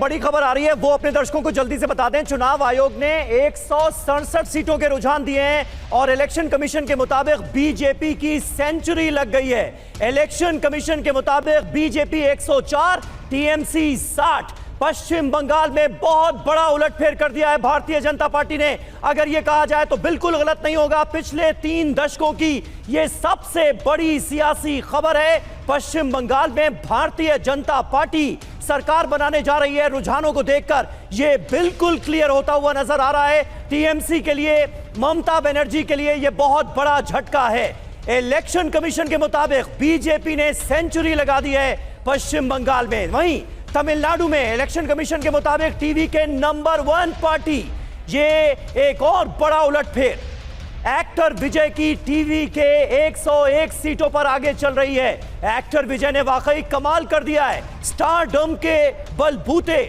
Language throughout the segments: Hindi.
बड़ी खबर आ रही है, वो अपने दर्शकों को जल्दी से बता दें। चुनाव आयोग ने 167 सीटों के रुझान दिए हैं और इलेक्शन कमीशन के मुताबिक बीजेपी की सेंचुरी लग गई है। इलेक्शन कमीशन के मुताबिक बीजेपी 104, टीएमसी 60। पश्चिम बंगाल में बहुत बड़ा उलटफेर कर दिया है भारतीय जनता पार्टी ने। अगर यह कहा जाए तो बिल्कुल गलत नहीं होगा, पिछले 3 दशकों की यह सबसे बड़ी सियासी खबर है। पश्चिम बंगाल में भारतीय जनता पार्टी सरकार बनाने जा रही है। रुझानों को देखकर यह बिल्कुल क्लियर होता हुआ नजर आ रहा है। टीएमसी के लिए, ममता बनर्जी के लिए यह बहुत बड़ा झटका है। इलेक्शन कमीशन के मुताबिक बीजेपी ने सेंचुरी लगा दी है पश्चिम बंगाल में। वहीं तमिलनाडु में इलेक्शन कमीशन के मुताबिक टीवी के नंबर 1 पार्टी, ये एक और बड़ा उलटफेर। एक्टर विजय की टीवी के 101 सीटों पर आगे चल रही है। एक्टर विजय ने वाकई कमाल कर दिया है। स्टारडम के बलबूते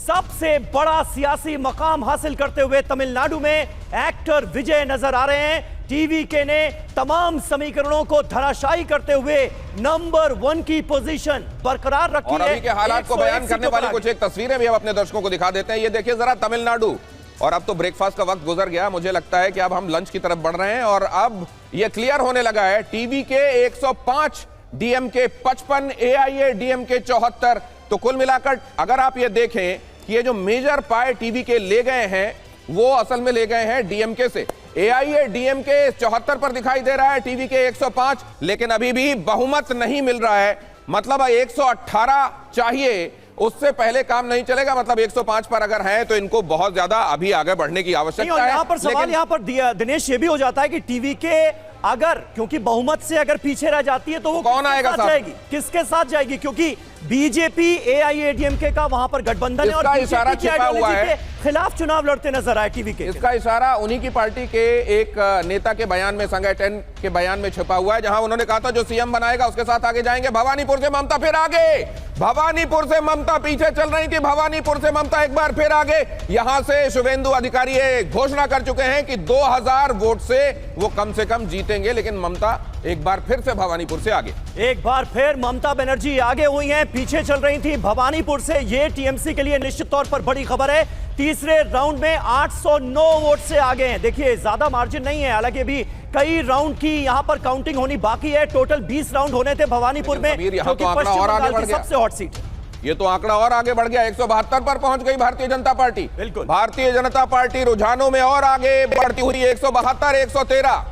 सबसे बड़ा सियासी मकाम हासिल करते हुए तमिलनाडु में एक्टर विजय नजर आ रहे हैं। टीवी के ने तमाम समीकरणों को धराशायी करते हुए नंबर 1 की पोजीशन बरकरार रखी है। और अभी के हालात को बयान करने वाली कुछ एक तस्वीरें भी हम अपने दर्शकों को दिखा देते हैं। ये देखिए जरा तमिलनाडु। और अब तो ब्रेकफास्ट का वक्त गुजर गया, मुझे लगता है कि अब हम लंच की तरफ बढ़ रहे हैं और अब ये क्लियर होने लगा है। टीवी के 105, डीएमके 55, एआईएडीएमके 74। तो कुल मिलाकर अगर आप ये देखें कि ये जो मेजर पाए टीवी के ले गए हैं वो असल में ले गए हैं डीएमके से। एआईएडीएमके 74 पर दिखाई दे रहा है, टीवी के 105, लेकिन अभी भी बहुमत नहीं मिल रहा है। मतलब 118 चाहिए, उससे पहले काम नहीं चलेगा। मतलब 105 पर अगर है तो इनको बहुत ज्यादा अभी आगे बढ़ने की आवश्यकता है। यहां पर सवाल यहां पर दिनेश ये भी हो जाता है कि टीवी के अगर, क्योंकि बहुमत से अगर पीछे रह जाती है तो वो कौन आएगा साथ जाएगी, किसके साथ जाएगी? क्योंकि बीजेपी एआईएडीएमके का वहां पर गठबंधन है और इशारा छिपा हुआ है, खिलाफ चुनाव लड़ते नजर आए टीवी के। इसका इशारा उन्हीं की पार्टी के एक नेता के बयान में, संगठन के बयान में छुपा हुआ है, जहां उन्होंने कहा था जो सीएम बनाएगा उसके साथ आगे जाएंगे। भवानीपुर से ममता फिर आगे, भवानीपुर से ममता पीछे चल रही थी, भवानीपुर से ममता एक बार फिर आगे। यहां से शुभेंदु अधिकारी घोषणा कर चुके हैं कि 2000 वोट से वो कम से कम जीतेंगे, लेकिन ममता एक बार फिर से भवानीपुर से आगे। एक बार फिर ममता बनर्जी आगे हुई हैं, पीछे चल रही थी भवानीपुर से। ये टीएमसी के लिए निश्चित तौर पर बड़ी खबर है। तीसरे राउंड में 809 वोट से आगे हैं। देखिए ज्यादा मार्जिन नहीं है, हालांकि भी कई राउंड की यहां पर काउंटिंग होनी बाकी है। टोटल 20 राउंड होने थे भवानीपुर में, जो कि पश्चिम बंगाल की सबसे हॉट सीट है। ये तो आंकड़ा और आगे बढ़ गया, 172 पर पहुंच गई भारतीय जनता पार्टी। बिल्कुल, भारतीय जनता पार्टी रुझानों में और आगे बढ़ती हुई 172, 113,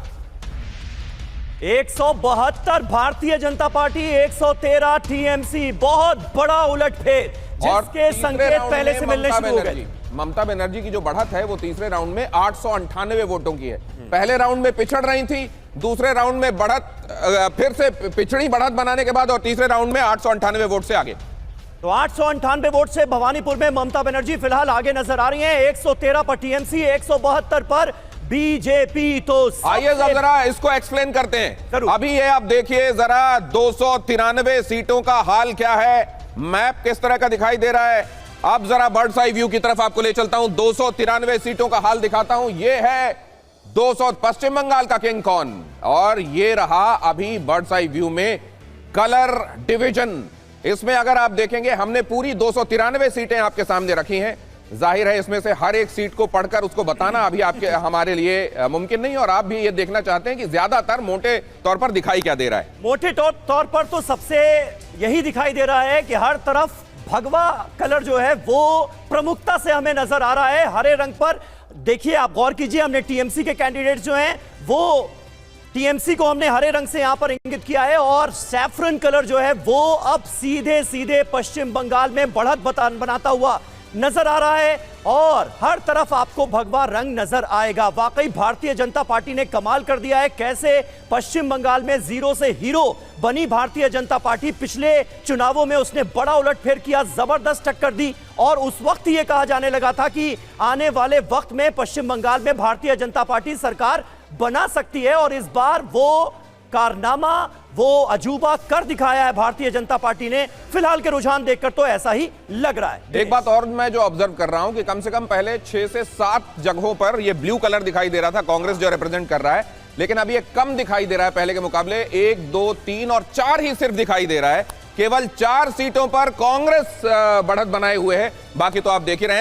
172 भारतीय जनता पार्टी, 113 टीएमसी। बहुत बड़ा उलटफेर जिसके संकेत पहले से मिलने शुरू हो गए। ममता बनर्जी की जो बढ़त है वो तीसरे राउंड में 898 वोटों की है। पहले राउंड में पिछड़ रही थी, दूसरे राउंड में बढ़त, फिर से पिछड़ी बढ़त बनाने के बाद और तीसरे राउंड में 898 वोट से आगे। तो 898 वोट से भवानीपुर में ममता बनर्जी फिलहाल आगे नजर आ रही हैं। 113 पर टीएमसी, 172 पर बीजेपी। तो आइए जरा इसको एक्सप्लेन करते हैं। अभी ये आप देखिए जरा 293 सीटों का हाल क्या है, मैप किस तरह का दिखाई दे रहा है। अब जरा बर्ड्स आई व्यू की तरफ आपको ले चलता हूं, 293 सीटों का हाल दिखाता हूं। ये है 200 पश्चिम बंगाल का किंग कौन, और ये रहा अभी बर्ड्स आई व्यू में कलर डिवीजन। इसमें अगर आप देखेंगे हमने पूरी 293 सीटें आपके सामने रखी हैं। जाहिर है इसमें से हर एक सीट को पढ़कर उसको बताना अभी आपके हमारे लिए मुमकिन नहीं, और आप भी ये देखना चाहते हैं कि ज्यादातर मोटे तौर पर दिखाई क्या दे रहा है। मोटे तौर पर तो सबसे यही दिखाई दे रहा है कि हर तरफ भगवा कलर जो है वो प्रमुखता से हमें नजर आ रहा है, हरे रंग पर। देखिए आप गौर कीजिए, हमने टीएमसी के कैंडिडेट जो हैं वो टीएमसी को हमने हरे रंग से यहां पर इंगित किया है, और सैफरन कलर जो है वो अब सीधे सीधे पश्चिम बंगाल में बढ़त बनाता हुआ नजर आ रहा है, और हर तरफ आपको भगवा रंग नजर आएगा। वाकई भारतीय जनता पार्टी ने कमाल कर दिया है। कैसे पश्चिम बंगाल में जीरो से हीरो बनी भारतीय जनता पार्टी। पिछले चुनावों में उसने बड़ा उलटफेर किया, जबरदस्त टक्कर दी, और उस वक्त यह कहा जाने लगा था कि आने वाले वक्त में पश्चिम बंगाल में भारतीय जनता पार्टी सरकार बना सकती है, और इस बार वो कारनामा, वो अजूबा कर दिखाया है भारतीय जनता पार्टी ने। फिलहाल के रुझान देखकर तो ऐसा ही लग रहा है। एक बात और मैं जो ऑब्जर्व कर रहा हूं कि कम से कम पहले 6 से 7 जगहों पर ये ब्लू कलर दिखाई दे रहा था, कांग्रेस जो रिप्रेजेंट कर रहा है, लेकिन अब ये कम दिखाई दे रहा है पहले के मुकाबले। 1, 2, 3 और 4 ही सिर्फ दिखाई दे रहा है। केवल 4 सीटों पर कांग्रेस बढ़त बनाए हुए है, बाकी तो आप देख ही रहे हैं।